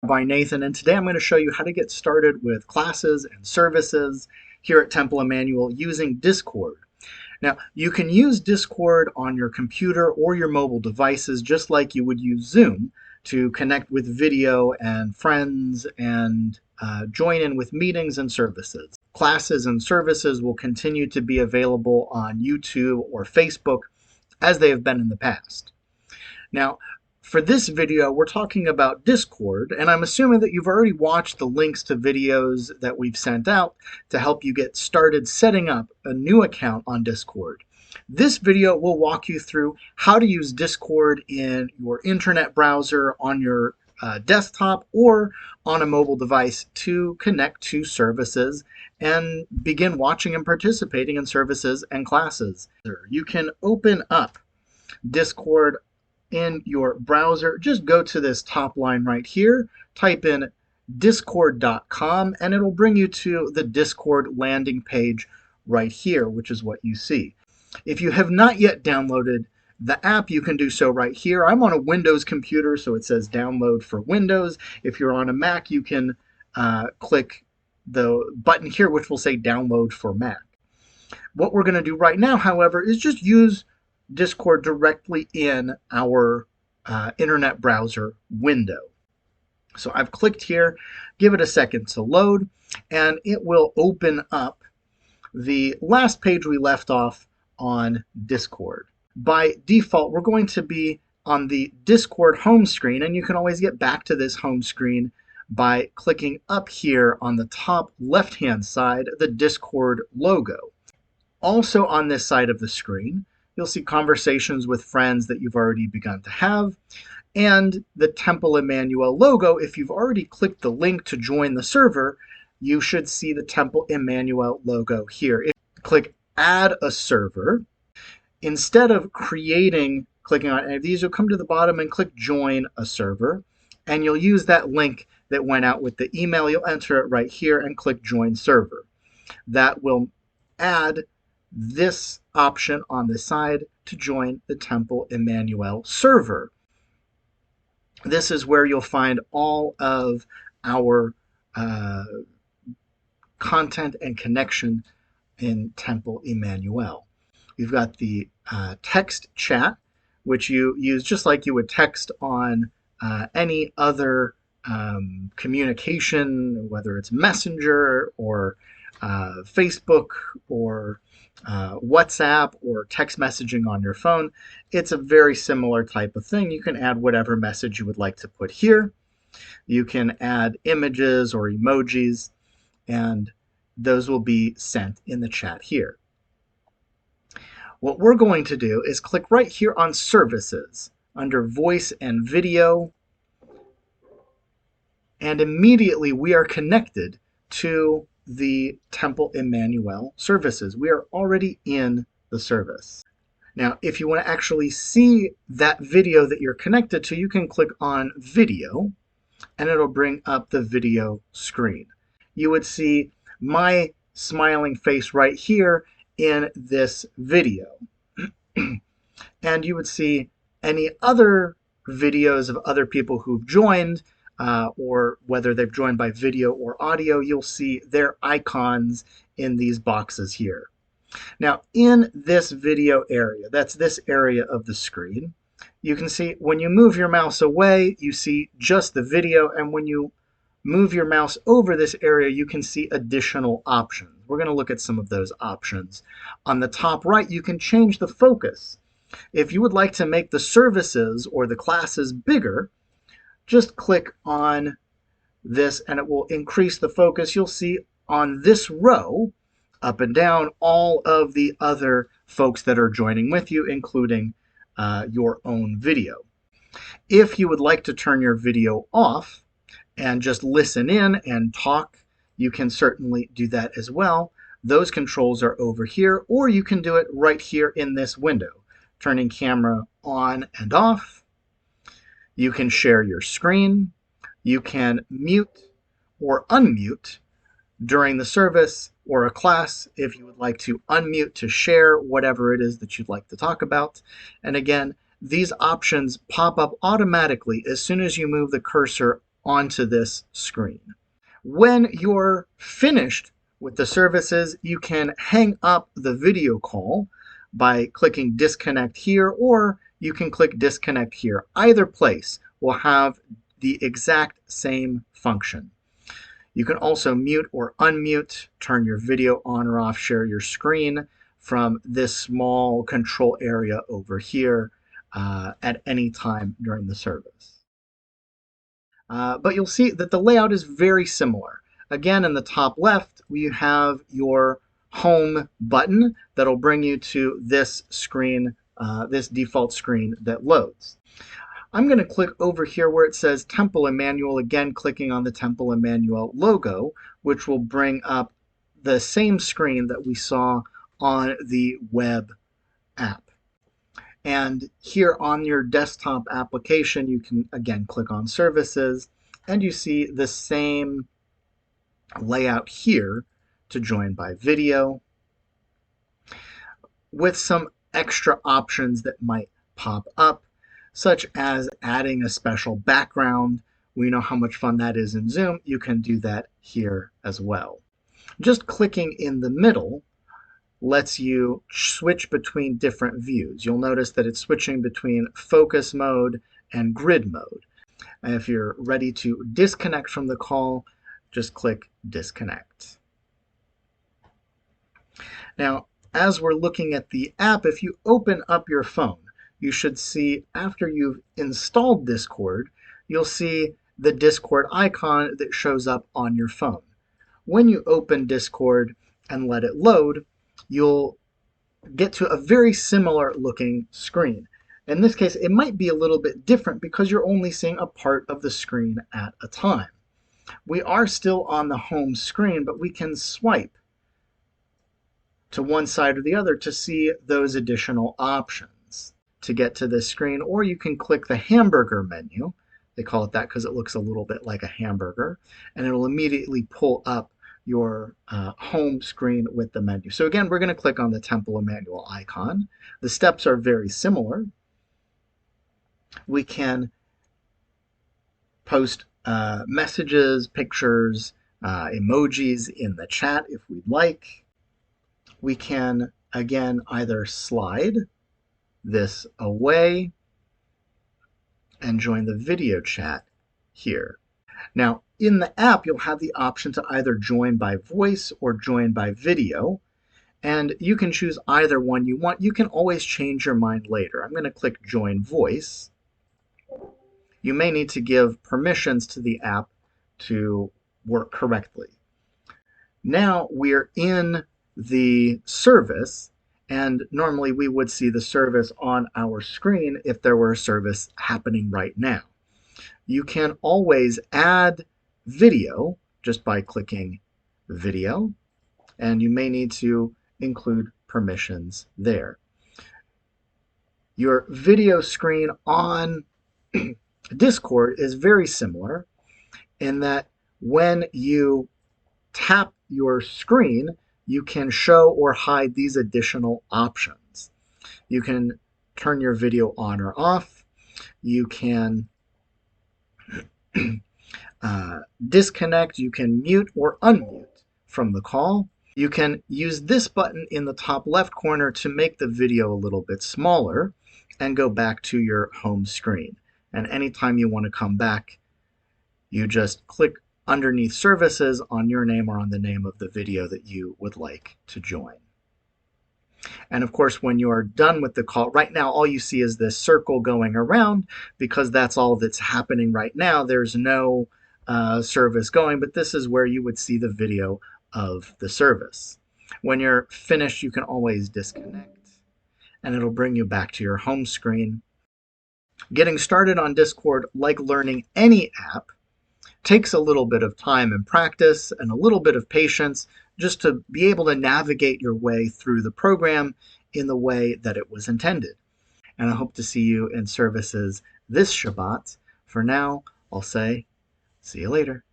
By Nathan, and today I'm going to show you how to get started with classes and services here at Temple Emmanuel using Discord. Now, you can use Discord on your computer or your mobile devices just like you would use Zoom to connect with video and friends and join in with meetings and services. Classes and services will continue to be available on YouTube or Facebook as they have been in the past. Now, for this video, we're talking about Discord, and I'm assuming that you've already watched the links to videos that we've sent out to help you get started setting up a new account on Discord. This video will walk you through how to use Discord in your internet browser on your desktop or on a mobile device to connect to services and begin watching and participating in services and classes. You can open up Discord in your browser. Just go to this top line right here, type in discord.com, and it'll bring you to the Discord landing page right here, which is what you see. If you have not yet downloaded the app, you can do so right here. I'm on a Windows computer, so it says download for Windows. If you're on a Mac, you can click the button here, which will say download for Mac. What we're going to do right now, however, is just use Discord directly in our internet browser window. So I've clicked here, give it a second to load, and it will open up the last page we left off on Discord. By default, we're going to be on the Discord home screen, and you can always get back to this home screen by clicking up here on the top left-hand side, the Discord logo. Also on this side of the screen, you'll see conversations with friends that you've already begun to have, and the Temple Emmanuel logo. If you've already clicked the link to join the server, you should see the Temple Emmanuel logo here. If you click Add a Server, instead of clicking on any of these, you'll come to the bottom and click Join a Server, and you'll use that link that went out with the email. You'll enter it right here and click Join Server. That will add this option on the side to join the Temple Emmanuel server. This is where you'll find all of our content and connection in Temple Emmanuel. We've got the text chat, which you use just like you would text on any other communication, whether it's Messenger or Facebook or WhatsApp or text messaging on your phone. It's a very similar type of thing. You can add whatever message you would like to put here. You can add images or emojis, and those will be sent in the chat here. What we're going to do is click right here on Services under Voice and Video, and immediately we are connected to the Temple Emmanuel services. We are already in the service. Now, if you want to actually see that video that you're connected to, you can click on Video, and it'll bring up the video screen. You would see my smiling face right here in this video. And you would see any other videos of other people who've joined, or whether they've joined by video or audio. You'll see their icons in these boxes here. Now, in this video area, that's this area of the screen, you can see when you move your mouse away, you see just the video, and when you move your mouse over this area, you can see additional options. We're going to look at some of those options. On the top right, you can change the focus. If you would like to make the services or the classes bigger, just click on this and it will increase the focus. You'll see on this row, up and down, all of the other folks that are joining with you, including your own video. If you would like to turn your video off and just listen in and talk, you can certainly do that as well. Those controls are over here, or you can do it right here in this window, turning camera on and off. You can share your screen. You can mute or unmute during the service or a class if you would like to unmute to share whatever it is that you'd like to talk about. And again, these options pop up automatically as soon as you move the cursor onto this screen. When you're finished with the services, you can hang up the video call by clicking disconnect here, or you can click disconnect here. Either place will have the exact same function. You can also mute or unmute, turn your video on or off, share your screen from this small control area over here at any time during the service. But you'll see that the layout is very similar. Again, in the top left, we have your home button that'll bring you to this screen, this default screen that loads. I'm going to click over here where it says Temple Emmanuel, again clicking on the Temple Emmanuel logo, which will bring up the same screen that we saw on the web app. And here on your desktop application, you can again click on services, and you see the same layout here to join by video, with some extra options that might pop up, such as adding a special background. We know how much fun that is in Zoom. You can do that here as well. Just clicking in the middle lets you switch between different views. You'll notice that it's switching between focus mode and grid mode. And if you're ready to disconnect from the call, just click disconnect. Now, as we're looking at the app, if you open up your phone, you should see, after you've installed Discord, you'll see the Discord icon that shows up on your phone. When you open Discord and let it load, you'll get to a very similar looking screen. In this case, it might be a little bit different because you're only seeing a part of the screen at a time. We are still on the home screen, but we can swipe to one side or the other to see those additional options to get to this screen, or you can click the hamburger menu. They call it that because it looks a little bit like a hamburger, and it'll immediately pull up your home screen with the menu. So again, we're going to click on the Temple Emmanuel icon. The steps are very similar. We can post messages, pictures, emojis in the chat if we'd like. We can, again, either slide this away and join the video chat here. Now, in the app, you'll have the option to either join by voice or join by video, and you can choose either one you want. You can always change your mind later. I'm going to click Join Voice. You may need to give permissions to the app to work correctly. Now we're in the service, and normally we would see the service on our screen if there were a service happening right now. You can always add video just by clicking video, and you may need to include permissions there. Your video screen on Discord is very similar in that when you tap your screen, you can show or hide these additional options. You can turn your video on or off. You can disconnect. You can mute or unmute from the call. You can use this button in the top left corner to make the video a little bit smaller and go back to your home screen. And anytime you want to come back, you just click underneath services on your name or on the name of the video that you would like to join. And of course, when you are done with the call, right now all you see is this circle going around because that's all that's happening right now. There's no service going, but this is where you would see the video of the service. When you're finished, you can always disconnect, and it'll bring you back to your home screen. Getting started on Discord, like learning any app, takes a little bit of time and practice and a little bit of patience just to be able to navigate your way through the program in the way that it was intended. And I hope to see you in services this Shabbat. For now, I'll say, see you later.